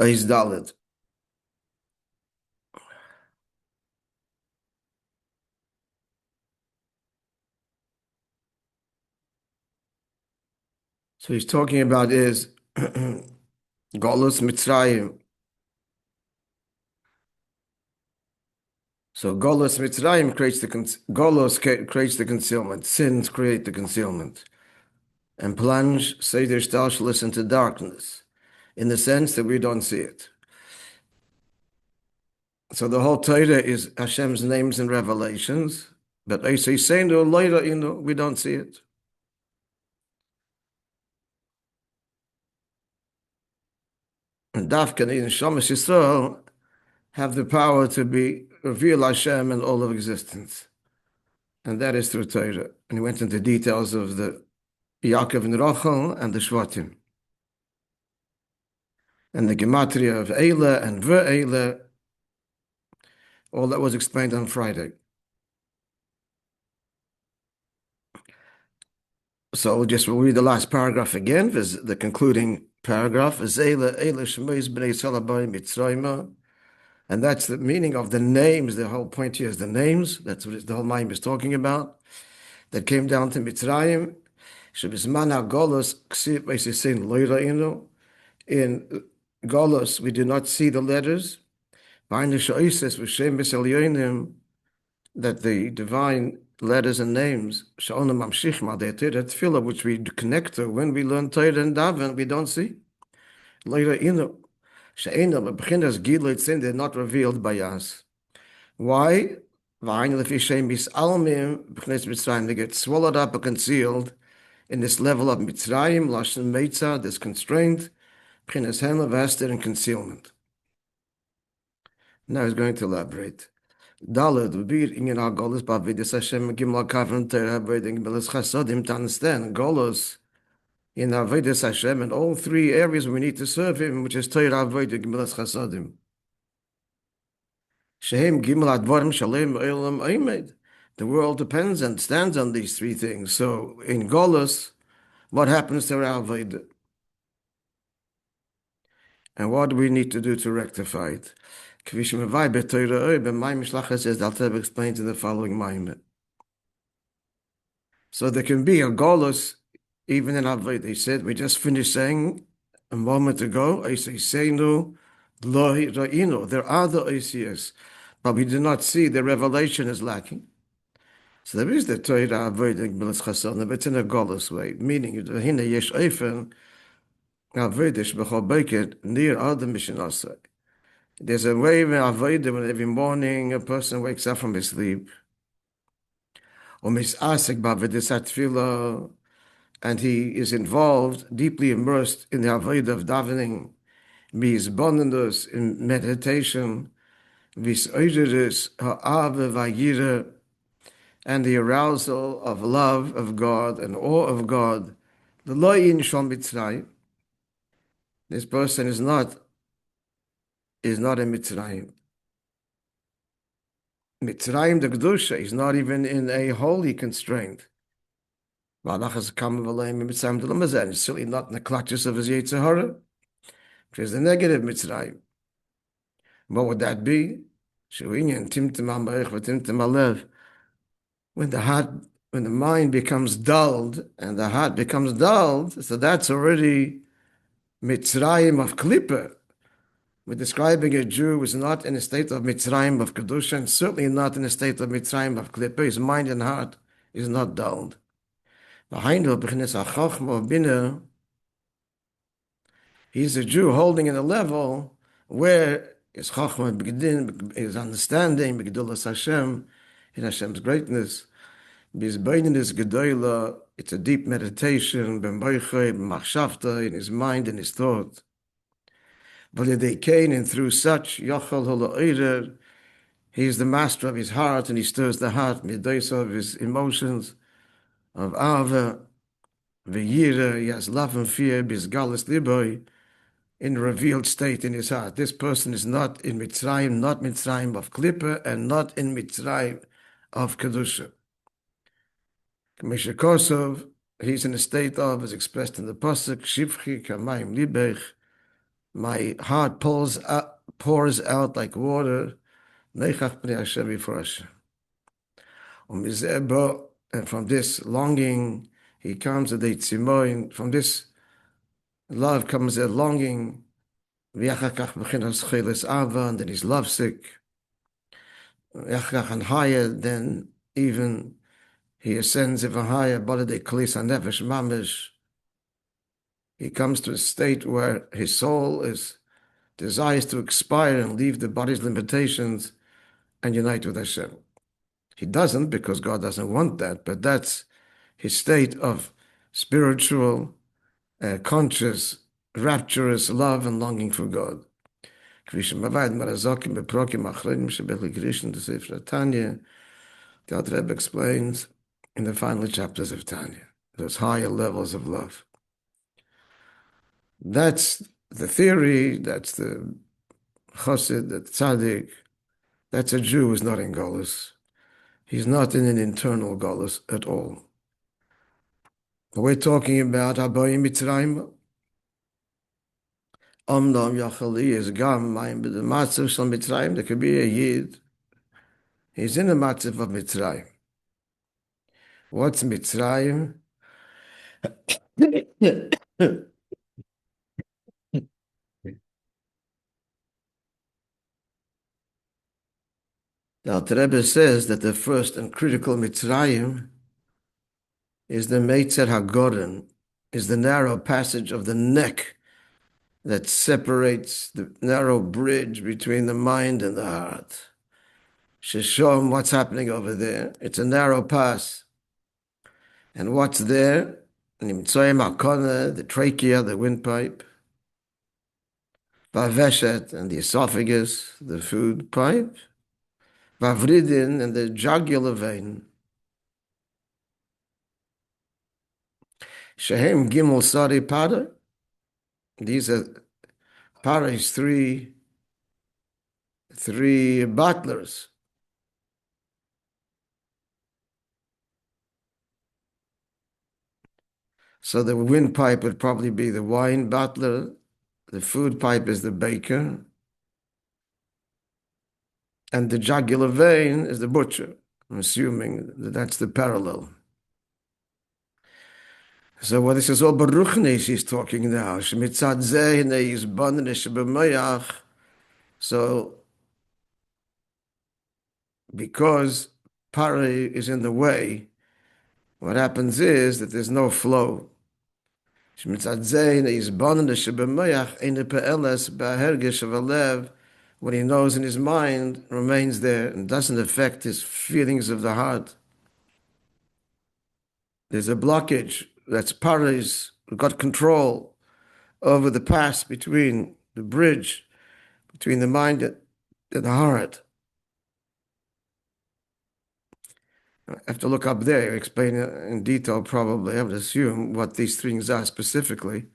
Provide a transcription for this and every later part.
Eis Dalet. So he's talking about is Golus Mitzrayim. So Golus Mitzrayim creates creates the concealment. Sins create the concealment. And plunge Seder Shtalshalis into darkness, in the sense that we don't see it. So the whole Torah is Hashem's names and revelations, but I say later, we don't see it. And Dafkan in Shemos Yisrael have the power to reveal Hashem in all of existence. And that is through Torah. And he went into details of the Yaakov and Rachel and the Shvatim. And the gematria of Eila and Ve'ela, all that was explained on Friday. So we'll read the last paragraph again, the concluding paragraph. And that's the meaning of the names. The whole point here is the names. That's what the whole Maimon is talking about. That came down to Mitzrayim. In Golos, we do not see the letters. That the divine letters and names, which we connect to when we learn Torah and Daven, we don't see. They're not revealed by us. Why? They get swallowed up or concealed in this level of Mitzrayim, Lashon Meitza, this constraint, and concealment. Now he's going to elaborate. Dalet would be in our Golos, Bavidis Hashem, Gimla Kavim, Torah, Veding, Belis Chasodim, to understand Golos in Avedis Hashem, and all three areas we need to serve Him, which is Torah, Veding, Belis Chasodim. Shehem Gimel Advarim Shalem Olam Oimed. The world depends and stands on these three things. So in Golos, what happens to our Aved? And what do we need to do to rectify it? Says the Alter explains in the following Maimon. So there can be a Golos even in Aved. He said, we just finished saying a moment ago, there are the OCS, but we do not see, the revelation is lacking. So there is the Torah avoiding Bilas Chasana, but it's in a Golos way, meaning yesh oifen avoidish b'chol beket near Adam mishnasai. There's a way when every morning a person wakes up from his sleep, or misasek b'avedis atfila, and he is involved, deeply immersed in the avodah of davening, misbonendus in meditation, visoideris ha'ave vayira, and the arousal of love of God and awe of God. The lo'in shal Mitzrayim. This person is not a Mitzrayim. Mitzrayim the Kedusha is not even in a holy constraint. It's certainly not in the clutches of his Yetzer Hara, which is the negative Mitzrayim. What would that be? When the mind becomes dulled and the heart becomes dulled, so that's already Mitzrayim of Klippa. We're describing a Jew who is not in a state of Mitzrayim of Kedusha, and certainly not in a state of Mitzrayim of Klippa. His mind and heart is not dulled. He's a Jew holding in a level where his chachma, his understanding, Begdulas Hashem, in Hashem's greatness, it's a deep meditation, in his mind and his thought. And through such, he is the master of his heart, and he stirs the heart, of his emotions, of Ava, V'yira, he has love and fear, Bizgalis Liboy, in revealed state in his heart. This person is not in Mitzrayim, not Mitzrayim of Klippa, and not in Mitzrayim of Kedusha. Kamesha Kosov, he's in a state of, as expressed in the Pasuk, Shivchi Kamayim Libech, My heart pours out like water. Neichach b'nei Hashem before Hashem. And from this longing, he comes to the tzimoin. From this love comes a longing. And then he's lovesick. And higher than even he ascends even higher. He comes to a state where his soul desires to expire and leave the body's limitations and unite with Hashem. He doesn't because God doesn't want that, but that's his state of spiritual, conscious, rapturous love and longing for God. The Alter Rebbe explains in the final chapters of Tanya, those higher levels of love. That's the theory, that's the chassid, the tzaddik, that's a Jew who's not in Golus. He's not in an internal Golus at all. We're talking about Abayim Mitzrayim. Omdam Yachali is Gam Mayim B'the Matzav Shal Mitzrayim. There could be a Yid. He's in the Matzav of Mitzrayim. What's Mitzrayim? The Alter Rebbe says that the first and critical Mitzrayim is the Meitzer HaGoren, is the narrow passage of the neck that separates the narrow bridge between the mind and the heart. Sheshom, what's happening over there? It's a narrow pass. And what's there? The trachea, the windpipe. Vaveshet, and the esophagus, the food pipe. Vavridin, and the jugular vein. Shehem Gimel Sari Pada. These are Para's three butlers. So the windpipe would probably be the wine butler, the food pipe is the baker, and the jugular vein is the butcher. I'm assuming that that's the parallel. So what this is all Baruchnis he's talking now. So because Pari is in the way, what happens is that there's no flow. What he knows in his mind remains there and doesn't affect his feelings of the heart. There's a blockage. That's Pari's got control over the pass between the bridge, between the mind and the heart. I have to look up there, explain in detail probably. I would assume what these things are specifically.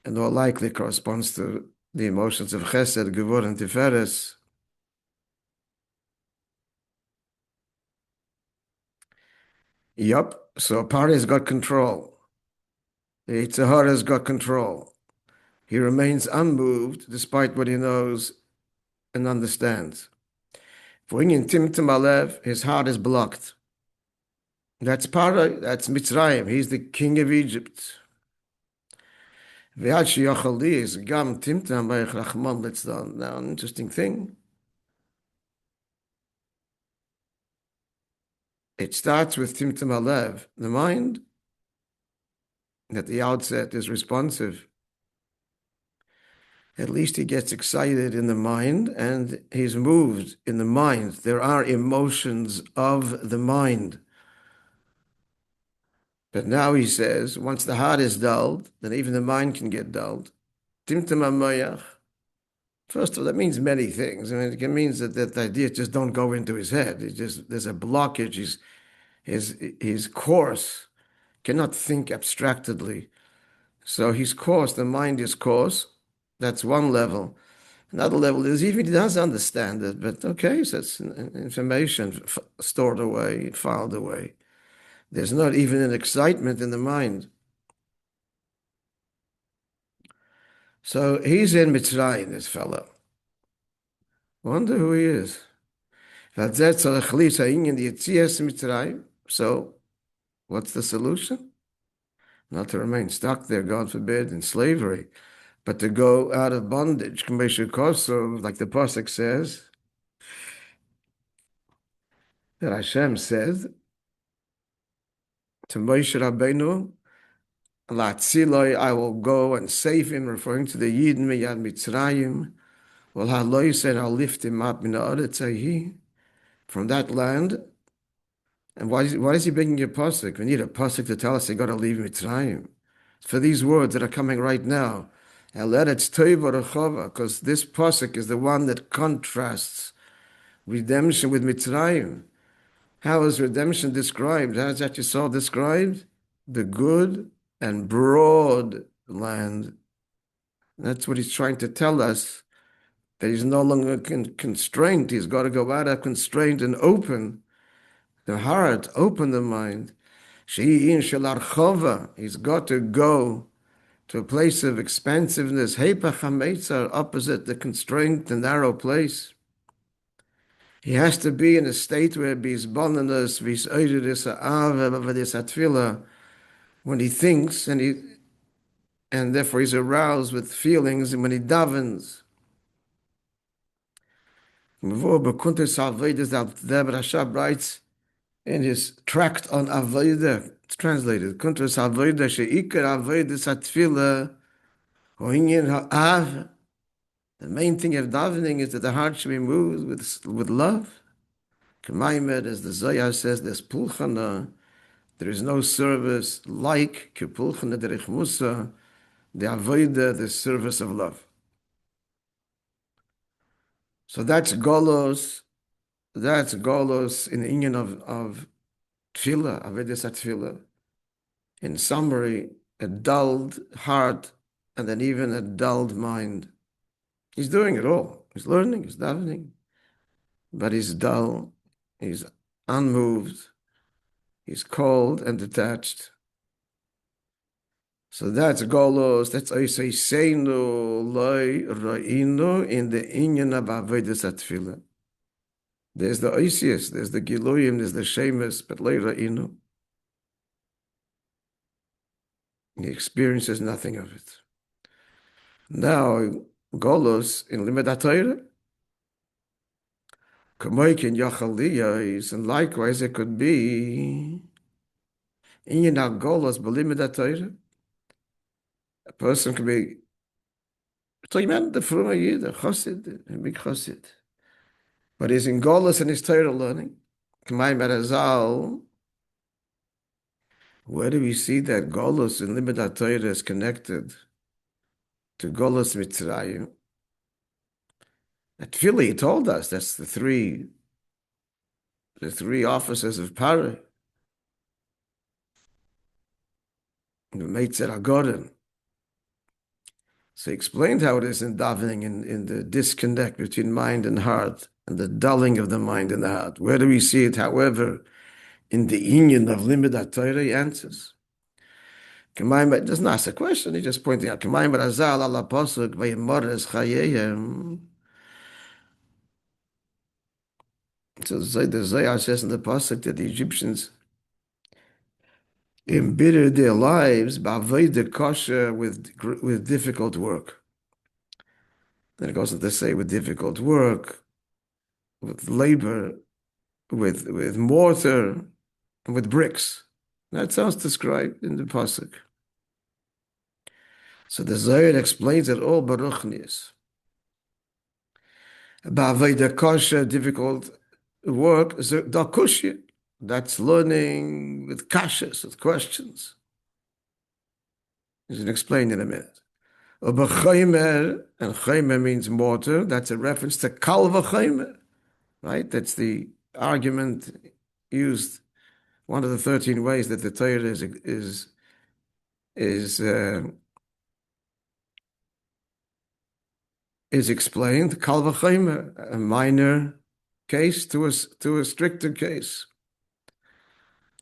And all likely corresponds to the emotions of Chesed, Gevur, and Tiferes. Yup, so Pari's got control. The Yitzhahara has got control. He remains unmoved despite what he knows and understands. For in Timtum Alev, his heart is blocked. That's Pari, that's Mitzrayim. He's the king of Egypt. Now, an interesting thing. It starts with Timtum Alev, the mind, at the outset is responsive. At least he gets excited in the mind and he's moved in the mind. There are emotions of the mind. But now he says, once the heart is dulled, then even the mind can get dulled. Timtum HaMoyach. First of all, that means many things. I mean, it means that ideas just don't go into his head. There's a blockage. His coarse, cannot think abstractedly. So he's coarse, the mind is coarse. That's one level. Another level is even he does understand it, but okay, so it's information stored away, filed away. There's not even an excitement in the mind. So he's in Mitzrayim, this fellow. Wonder who he is. So what's the solution? Not to remain stuck there, God forbid, in slavery, but to go out of bondage, like the Pasuk says, that Hashem said to Moishe Rabbeinu, Latziloi, I will go and save him, referring to the Yidden Miyad Mitzrayim. Well, Halois, and I'll lift him up in the Aretzahi from that land. And why is he bringing a pasuk? We need a pasuk to tell us they got to leave Mitzrayim. For these words that are coming right now, because this pasuk is the one that contrasts redemption with Mitzrayim. How is redemption described? How is that you saw described? The good and broad land. That's what he's trying to tell us, that he's no longer constrained. He's got to go out of constraint and open the heart, open the mind. He's got to go to a place of expansiveness, opposite the constrained and narrow place. He has to be in a state where when he thinks and therefore he's aroused with feelings, and when he davens. Rashab writes in his tract on Avodah, it's translated, Kuntras Avodah she'ikar Avodah satfila hoinyin ha'av. The main thing of davening is that the heart should be moved with love. K'maimed, as the Zohar says, there's pulchana. There is no service like k'pulchana derech Musa, the Avodah, the service of love. So that's golos. That's golos in the union of tefillah, avodas tefillah. In summary, a dulled heart and then even a dulled mind. He's doing it all. He's learning, he's davening, but he's dull, he's unmoved, he's cold and detached. So that's golos, that's Oiseiseinu Loi Ro'inu in the inyan of avodas tefillah. There's the Oisius, there's the Giluyim, there's the Shemos, but Loi Ro'inu. He experiences nothing of it. Now, golos in Limud HaTorah, Kamoikin Yachaliyah, and likewise it could be in golos Limud HaTorah. A person could be talking about the Fruma Yid, a Chosid, a big Chosid. But he's in golos and his Torah learning. K'may Merazal. Where do we see that golos in Limud HaTorah is connected to golos Mitzrayim? At Philly, he told us that's the three officers of Parah. The Meitzer HaGorim. So he explained how it is in davening, in the disconnect between mind and heart, and the dulling of the mind and the heart. Where do we see it, however, in the union of Limud HaTorah? He answers. He doesn't ask a question, he's just pointing out. So the Zohar says in the Pasuk that the Egyptians embittered their lives with difficult work. Then it goes on to say with difficult work, with labor, with mortar, and with bricks. That sounds described in the Pasuk. So the Zohar explains it all baruchnius. Ba'avodah kosher, difficult work, dakushya. That's learning with kashas, with questions. He's going to explain in a minute. Ubachaymer, and chaymer means mortar. That's a reference to kal v'chaymer, right? That's the argument used. One of the 13 ways that the Torah is is explained, kal v'chomer, a minor case to a stricter case.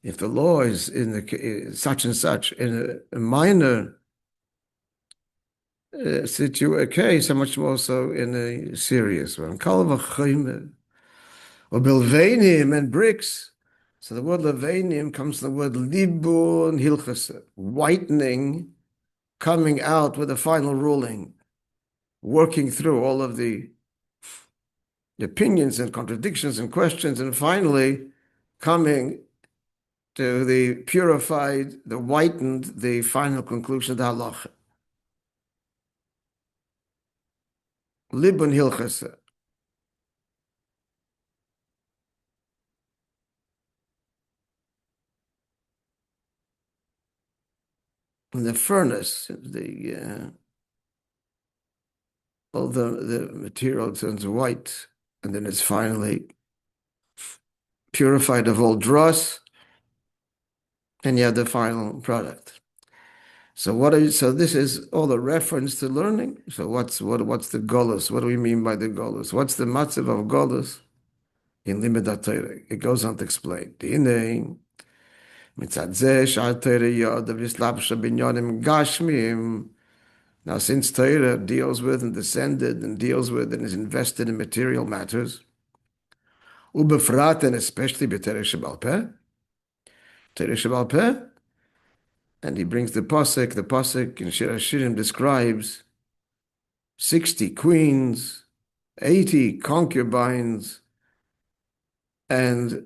If the law is in the such and such in a minor case, how much more so in a serious one? Kal v'chomer, or bilveinim and bricks. So the word leveinim comes from the word libun hilchasa, whitening, coming out with a final ruling, working through all of the opinions and contradictions and questions, and finally coming to the purified, the whitened, the final conclusion of the halacha. Libun hilchasa. In the furnace, all the material turns white, and then it's finally purified of all dross, and you have the final product. So this is all a reference to learning. So what's the golus? What do we mean by the golus? What's the matzav of golus in limud HaTorah? It goes on to explain. Now, since Torah deals with and descended and deals with and is invested in material matters, ubefrat, and especially b'Torah Sheba'al Peh, and he brings the pasuk in Shir HaShirim describes 60 queens, 80 concubines, and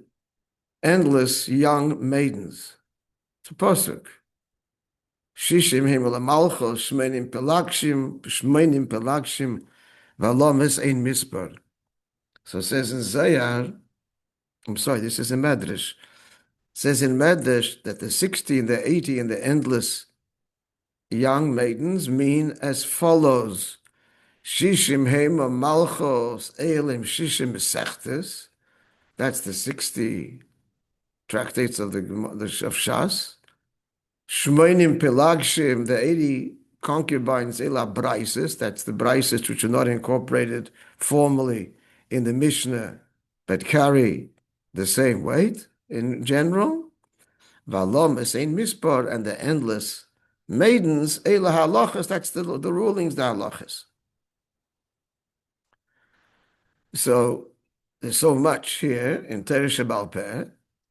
endless young maidens. It's a pasuk. Shishim himel malchos, shmenim pelakshim, v'alomes ein mispar. So it says in Zayar, this is in Medrash. It says in Medrash that the 60 and the 80 and the endless young maidens mean as follows. Shishim hema malchos elim shishim mesechtes. That's the 60 tractates of of Shas. Shmoinim pelagshim, the 80 concubines, ela braises. That's the braises which are not incorporated formally in the Mishnah, but carry the same weight in general. Valom esein mispar, and the endless maidens, ela halachas. That's the rulings, the halachas. So there's so much here in Torah Sheba'al Peh,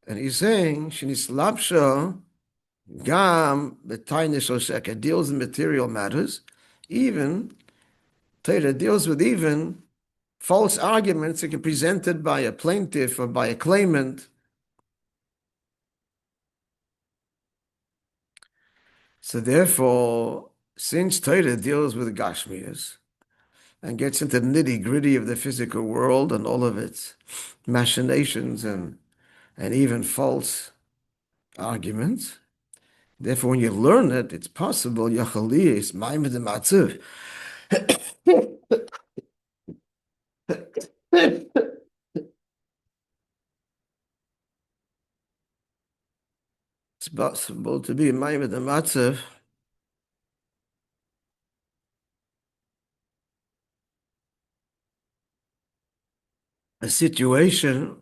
and he's saying, Shenislapsha gam b'tainis oshek, it deals in material matters, even Torah deals with even false arguments that are presented by a plaintiff or by a claimant. So therefore, since Torah deals with Gashmias, and gets into the nitty-gritty of the physical world and all of its machinations and even false arguments. Therefore, when you learn it, it's possible, Yachaliyis, Maimed Matzuv. It's possible to be Maimed Matzuv a situation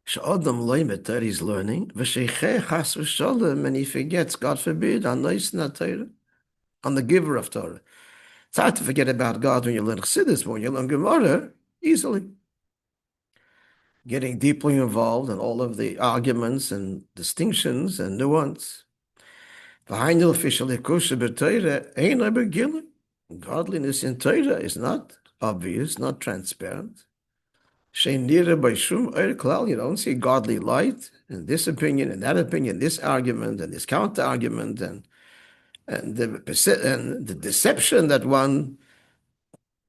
Sh'adam loimet that he's learning, v'sheicheh chas v'sholem, and he forgets, God forbid, on Torah, on the giver of Torah. It's hard to forget about God when you learn Chassidus, but when you learn Gemara, easily. Getting deeply involved in all of the arguments and distinctions and nuance. Godliness in Torah is not obvious, not transparent. You don't see godly light in this opinion, in that opinion, this argument, and this counter argument, and the deception that one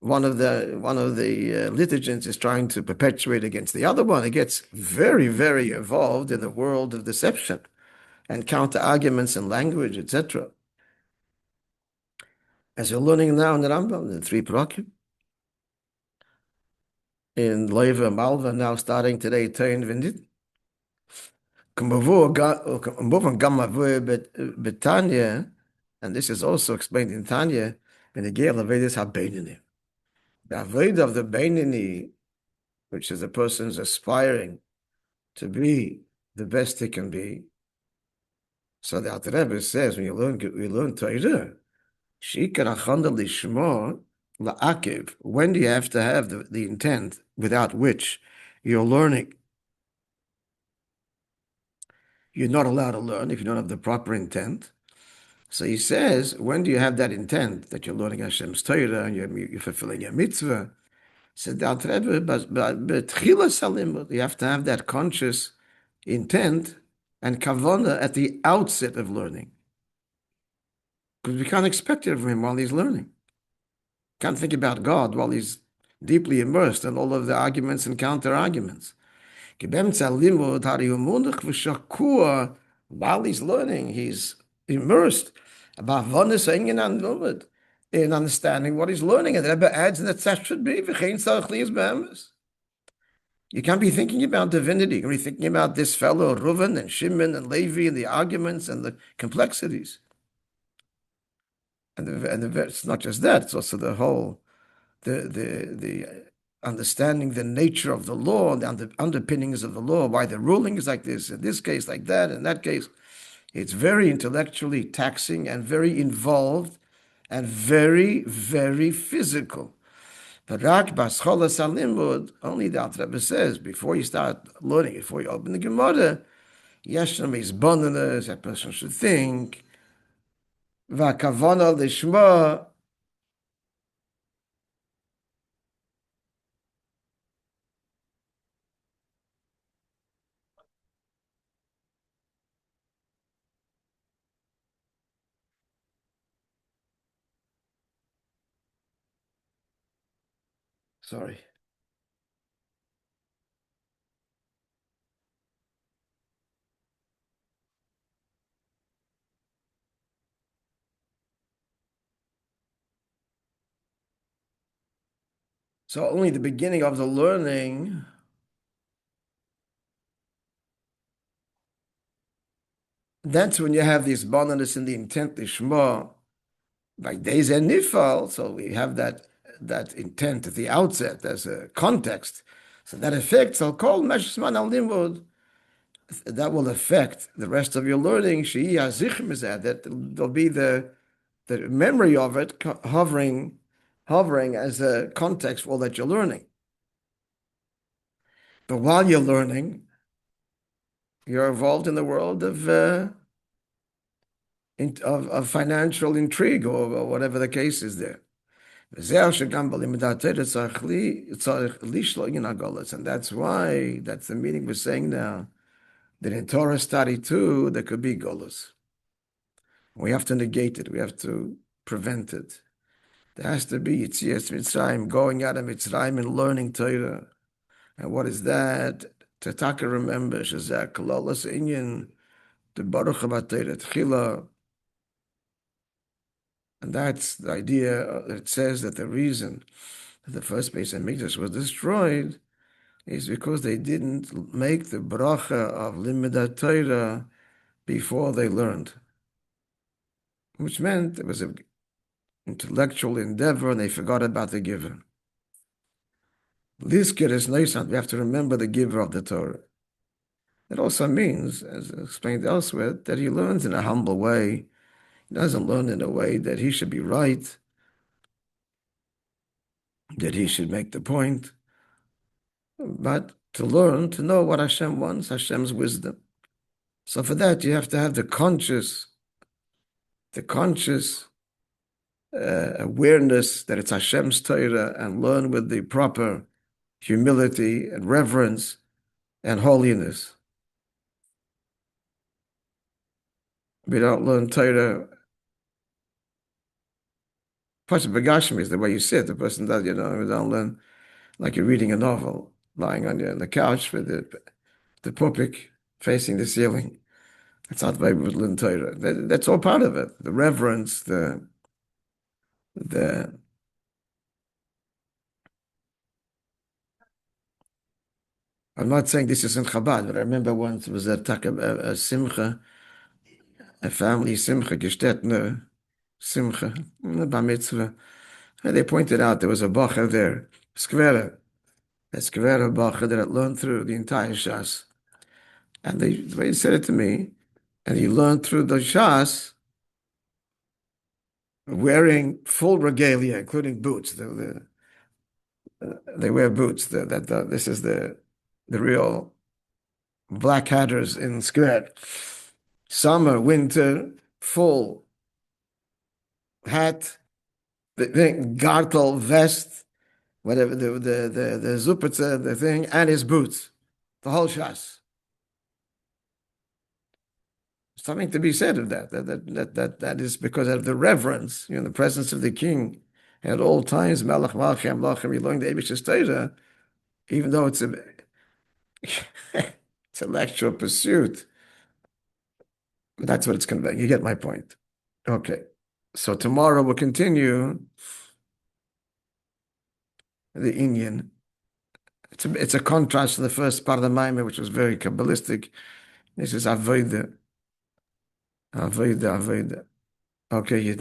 of the litigants is trying to perpetuate against the other one. It gets very, very involved in the world of deception and counter arguments and language, etc. As you're learning now in the Rambam, the 3 Prakim, in Leiva Malva, now starting today, Tein Vindit. And this is also explained in Tanya, And again, Avodas HaBeinoni. The avodah of the Beinoni, which is a person's aspiring to be the best he can be. So the Alter Rebbe says, when you learn Torah, Shikar Achanda Lishma La'akiv. When do you have to have the intent without which you're learning? You're not allowed to learn if you don't have the proper intent. So he says, when do you have that intent that you're learning Hashem's Torah and you're fulfilling your mitzvah? Said the Alter Rebbe, you have to have that conscious intent and kavanah at the outset of learning. Because we can't expect it of him while he's learning. Can't think about God while he's deeply immersed in all of the arguments and counter-arguments. While he's learning, he's immersed in understanding what he's learning. And the Rebbe adds that should be. You can't be thinking about divinity. You can be thinking about this fellow, Reuven and Shimon and Levi and the arguments and the complexities. And it's not just that, it's also the whole, the understanding the nature of the law, the underpinnings of the law, why the ruling is like this, in this case like that, in that case. It's very intellectually taxing and very involved and very, very physical. But only the Alter Rebbe says, before you start learning, before you open the Gemara, Yeshnam is bonus, that person should think, V'akavana lishma. Sorry. So only the beginning of the learning, that's when you have this bonus in the intent lishma, like days and nifal. So we have that intent at the outset as a context. So that affects, I'll call Meshesman al Limud. That will affect the rest of your learning. That there'll be the memory of it hovering as a context for all that you're learning. But while you're learning, you're involved in the world of financial intrigue or whatever the case is there. And that's why, that's the meaning we're saying now, that in Torah study too, there could be golus. We have to negate it. We have to prevent it. There has to be Yitzias Mitzrayim, going out of Mitzrayim and learning Torah. And what is that? Tataka remembers, Shazak, Kalolas Inyan, the Baruch HaBat Torah Tchila. And that's the idea. It says that the reason that the first Beis HaMikdash was destroyed is because they didn't make the bracha of Limud Torah before they learned, which meant it was an intellectual endeavor and they forgot about the giver. Lizkir is Noisan, we have to remember the giver of the Torah. It also means, as explained elsewhere, that he learns in a humble way. He doesn't learn in a way that he should be right, that he should make the point, but to learn, to know what Hashem wants, Hashem's wisdom. So for that, you have to have the conscious awareness that it's Hashem's Torah and learn with the proper humility and reverence and holiness. We don't learn Torah. Plus, Begashmi is the way you sit. The person does, we don't learn like you're reading a novel, lying on the couch with the pupik facing the ceiling. That's not the way we learn Torah. That's all part of it. The reverence, the I'm not saying this is in Chabad, but I remember once it was a simcha, a family simcha, gestetne Simcha, bar mitzvah. And they pointed out there was a bacher there, skvera, a skvera bacher that had learned through the entire Shas. And the way he said it to me, and he learned through the Shas, wearing full regalia, including boots. They wear boots. This is the real black hatters in skver. Summer, winter, full hat, the thing, gartel, vest, whatever, the zupitzer, the thing, and his boots, the whole Shas. Something to be said of that. That is because of the reverence, the presence of the king at all times. Melech Malchem Lachem, you learn the Eibish's Torah, even though it's it's a lecture pursuit. That's what it's conveying. You get my point. Okay. So tomorrow we'll continue the Inyan. It's a contrast to the first part of the Maamar, which was very Kabbalistic. This is Avodah. Avodah. Okay.